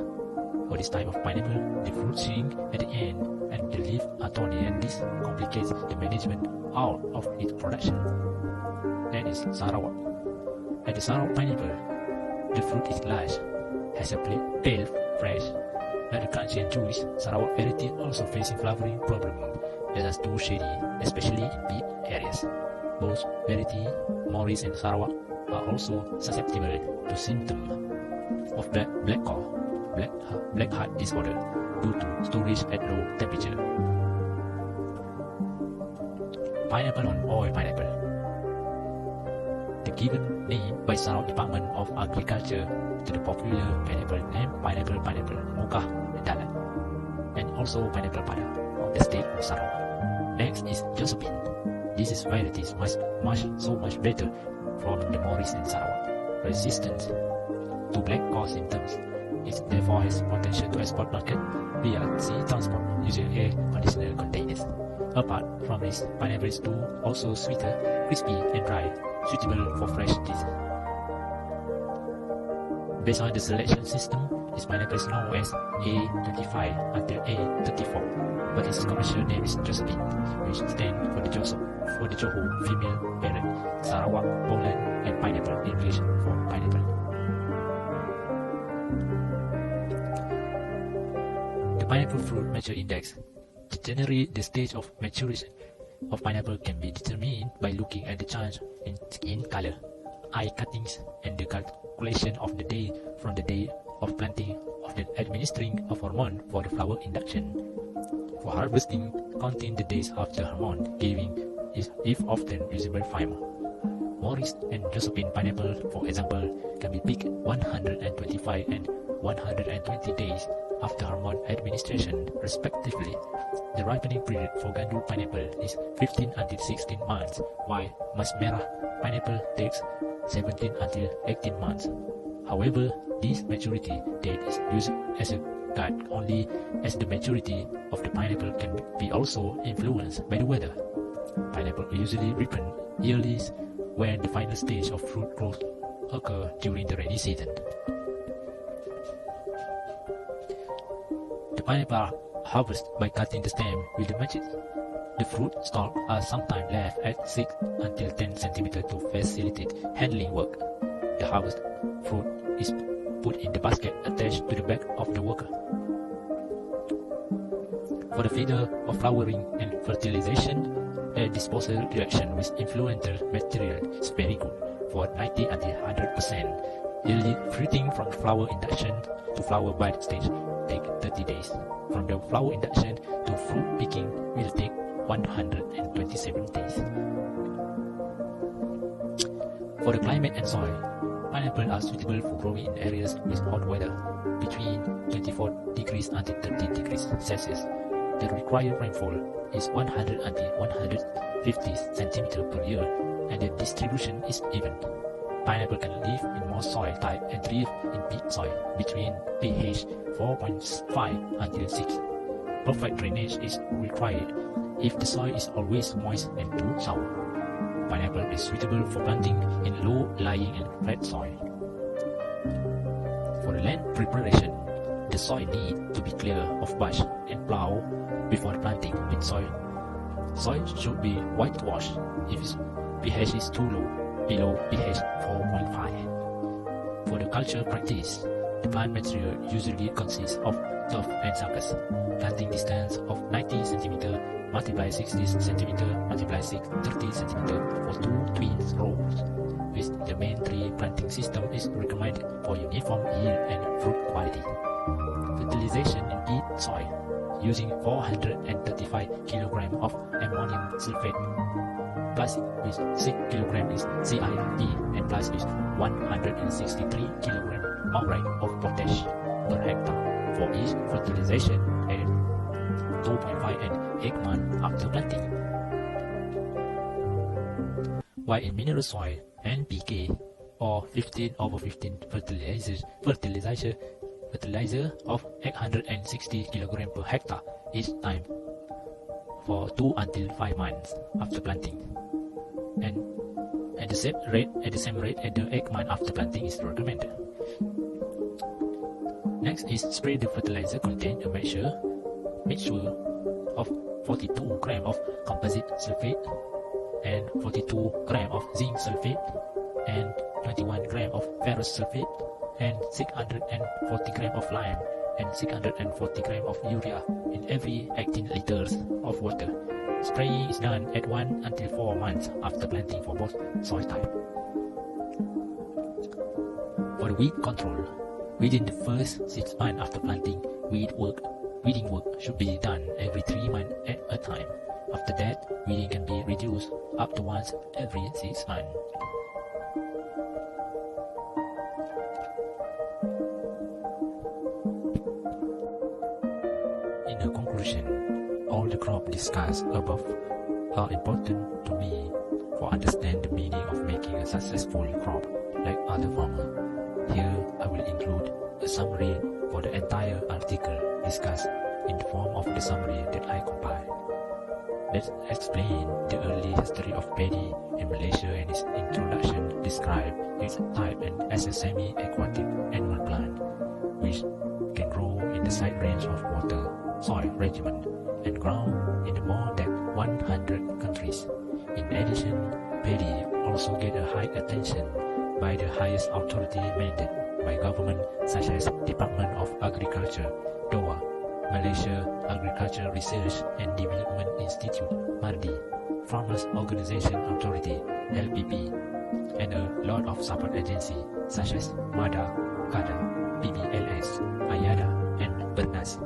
for this type of pineapple, the fruit shrink at the end and the leaves are thorny, and this complicates the management out of its production. That is Sarawak. At the Sarawak pineapple, the fruit is large, has a pale fresh, not crunchy and juicy. Sarawak variety also facing flowering problem that is too shady, especially in deep areas. Both variety, Morris and Sarawak, are also susceptible to symptoms of black heart disorder due to storage at low temperature. Pineapple on oil pineapple. The given name by Sarawak Department of Agriculture to the popular pineapple named pineapple mocha and dalat, and also pineapple pada of the state of Sarawak. Next is Josephine. This is varieties so much better from the Morris and Sarawak. Resistant to black cause symptoms. It therefore has potential to export market via sea transport using air conditioner containers. Apart from this, pineapple is too also sweeter, crispy and dry, suitable for fresh dishes. Based on the selection system, this pineapple is known as A25 until A34, but its commercial name is Josephine, which stands for the Johor female parent, Sarawak, Poland, and pineapple English for pineapple. The pineapple fruit mature index. Generally, the stage of maturation of pineapple can be determined by looking at the change in skin color, eye cuttings, and the calculation of the day from the day of planting of the administering of hormone for the flower induction. For harvesting, counting the days after hormone giving is if often usable fiber. Morris and Josephine pineapple, for example, can be picked 125 and 120 days after hormone administration, respectively. The ripening period for Gandul pineapple is 15 until 16 months, while Mas Merah pineapple takes 17 until 18 months. However, this maturity date is used as a guide only, as the maturity of the pineapple can be also influenced by the weather. Pineapple usually ripen yearly when the final stage of fruit growth occurs during the rainy season. The pineapple are harvested by cutting the stem with the machete. The fruit stalks are sometimes left at 6 until 10 cm to facilitate handling work. The harvested fruit is put in the basket attached to the back of the worker. For the feeder of flowering and fertilization, a disposal reaction with influenza material is very good for 90 until 100%. Yearly fruiting from flower induction to flower bud stage take 30 days. From the flower induction to fruit picking will take 127 days. For the climate and soil, pineapple are suitable for growing in areas with hot weather, between 24 degrees until 30 degrees Celsius. The required rainfall is 100 until 150 cm per year, and the distribution is even. Pineapple can live in most soil type and thrive in peat soil between pH 4.5 until 6. Perfect drainage is required if the soil is always moist and too sour. Pineapple is suitable for planting in low-lying and flat soil. For the land preparation, the soil needs to be clear of brush and plow before planting with soil. Soil should be whitewashed if its pH is too low, below pH 4.5. For the culture practice, the plant material usually consists of turf and suckers. Planting distance of 90 cm multiply 60 cm multiply 30 cm for 2 twin rows, with the main tree planted planting system is recommended for uniform yield and fruit quality. Fertilization in each soil using 435 kg of ammonium sulfate plus with 6 kg is CIP and plus with 163 kg chloride of potash per hectare for each fertilization at 2.5 and 8 months after planting. While in mineral soil, NPK or 15/15 fertilizer of 860 kg per hectare each time for 2 until 5 months after planting, and at the same rate at the 8 months after planting is recommended. Next is spray the fertilizer contain a mixture of 42 grams of composite sulfate and 42 grams of zinc sulfate and 21 grams of ferrous sulfate and 640 grams of lime and 640 grams of urea in every 18 liters of water. Spraying is done at 1 until 4 months after planting for both soil type. For the weed control, within the first 6 months after planting, weeding work should be done every 3 months at a time. After that, weeding can be reduced up to once every 6 months. In a conclusion, all the crops discussed above are important to me for understand the meaning of making a successful crop like other farmers. Here I will include a summary for the entire article discussed in the form of the summary that I compiled. Let's explain the early history of paddy in Malaysia and its introduction, describe its type and as a semi-aquatic animal plant, which can grow in the side range of water, soil regimen, and ground in more than 100 countries. In addition, paddy also get a high attention by the highest authority mandated by government such as Department of Agriculture, DOA, Malaysia Agriculture Research and Development Institute, MARDI, Farmers Organization Authority, LPP, and a lot of support agencies such as MADA, CADA, PBLS, AYADA, and BERNAS.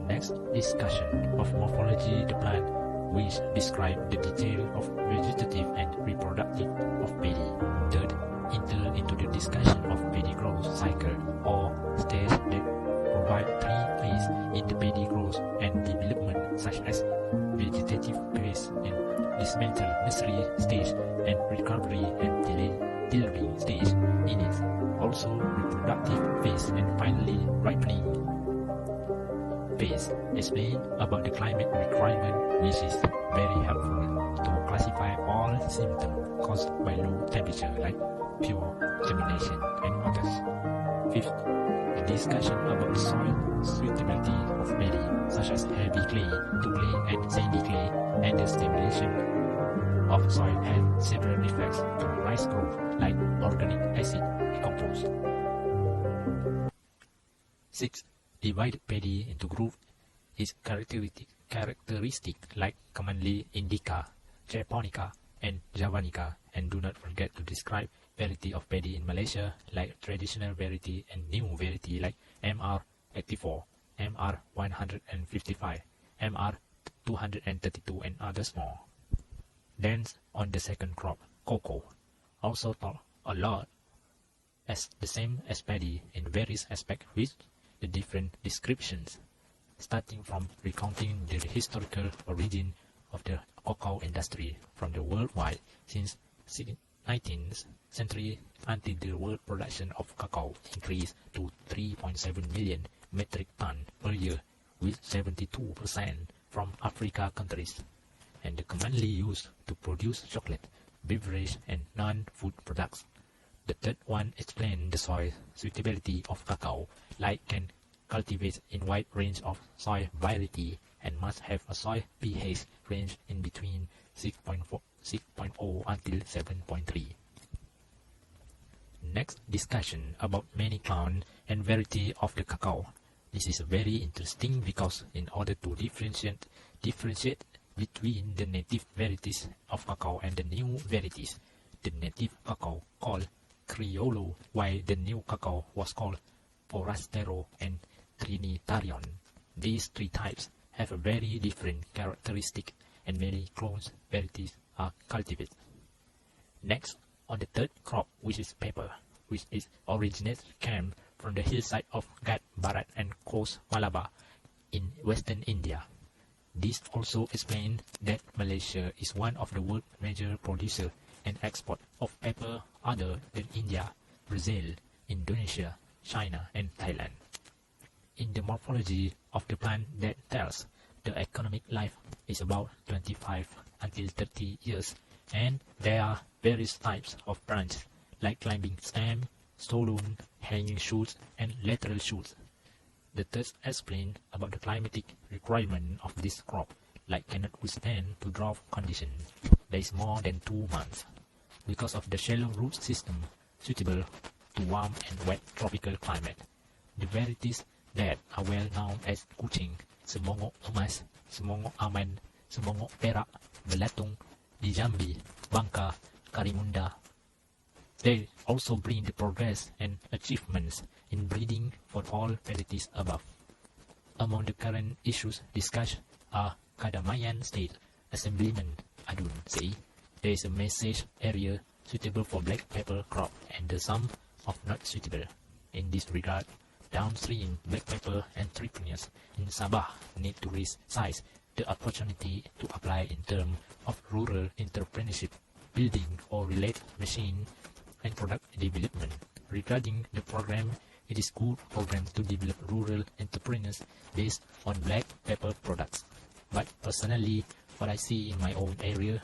Next, discussion of morphology the plant, which describe the detail of vegetative and reproductive of paddy. Third, enter into the discussion of paddy growth cycle or stage that provide 3 phases in the paddy growth and development, such as vegetative phase and dismantle nursery stage and recovery and tillering stage in it. Also reproductive phase and finally ripening phase. Explain about the climate requirement, which is very helpful to classify all symptoms caused by low temperature like pure germination and others. Fifth, the discussion about the soil suitability of paddy, such as heavy clay to clay and sandy clay, and the stimulation of soil have several effects to rice growth like organic acid decompose. 6. Divide paddy into groups is characteristic like commonly indica, japonica, and javanica, and do not forget to describe variety of paddy in Malaysia like traditional variety and new variety like MR84, MR155, MR232, and others more. Then on the second crop, cocoa, also taught a lot as the same as paddy in various aspects with the different descriptions, starting from recounting the historical origin of the cocoa industry from the worldwide since 19th century until the world production of cacao increased to 3.7 million metric tons per year, with 72% from Africa countries, and commonly used to produce chocolate, beverage, and non-food products. The third one explains the soil suitability of cacao, like can cultivate in wide range of soil variety and must have a soil pH range in between 6.0 until 7.3. Next, discussion about many clone and variety of the cacao. This is very interesting because in order to differentiate between the native varieties of cacao and the new varieties, the native cacao called Criollo, while the new cacao was called Forastero and Trinitarian. These three types have a very different characteristic, and many clone varieties are cultivated. Next, on the third crop, which is pepper, which is came from the hillside of Ghat, Bharat and Coast Malabar in western India. This also explains that Malaysia is one of the world's major producers and export of pepper other than India, Brazil, Indonesia, China, and Thailand. In the morphology of the plant that tells the economic life is about 25 until 30 years, and there are various types of branches like climbing stem, stolon, hanging shoots, and lateral shoots. The third explains about the climatic requirement of this crop, like cannot withstand to drought conditions. There is more than 2 months. Because of the shallow root system suitable to warm and wet tropical climate, the varieties that are well known as Kuching, Semongok Emas, Semongok Aman, Semongok Perak, Belatung, Dijambi, Bangka, Karimunda. They also bring the progress and achievements in breeding for all varieties above. Among the current issues discussed are Kadamayan State Assemblyman Adun say there is a message area suitable for black pepper crop and the some of not suitable. In this regard, downstream black pepper entrepreneurs in Sabah need to reseize the opportunity to apply in terms of rural entrepreneurship, building or related machine and product development. Regarding the program, it is good program to develop rural entrepreneurs based on black pepper products. But personally, what I see in my own area,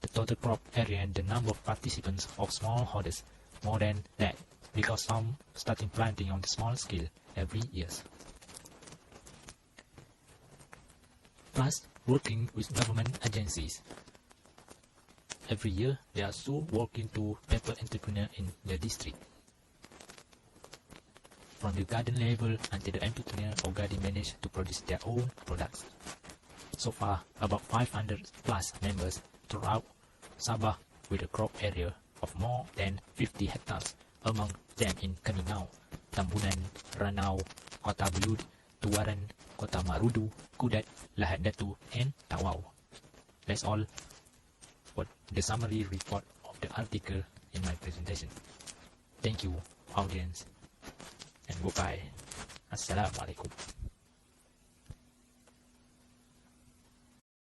the total crop area and the number of participants of smallholders more than that, because some starting planting on the small scale every year. Plus, working with government agencies. Every year, there are two working to pepper entrepreneurs in the district. From the garden level until the entrepreneur or garden manage to produce their own products. So far, about 500 plus members throughout Sabah with a crop area of more than 50 hectares, among them in Kaninau, Tambunan, Ranau, Kota Belud, Tuaran, Kota Marudu, Kudat, Lahad Datu, and Tawau. That's all for the summary report of the article in my presentation. Thank you, audience, and goodbye. Assalamualaikum.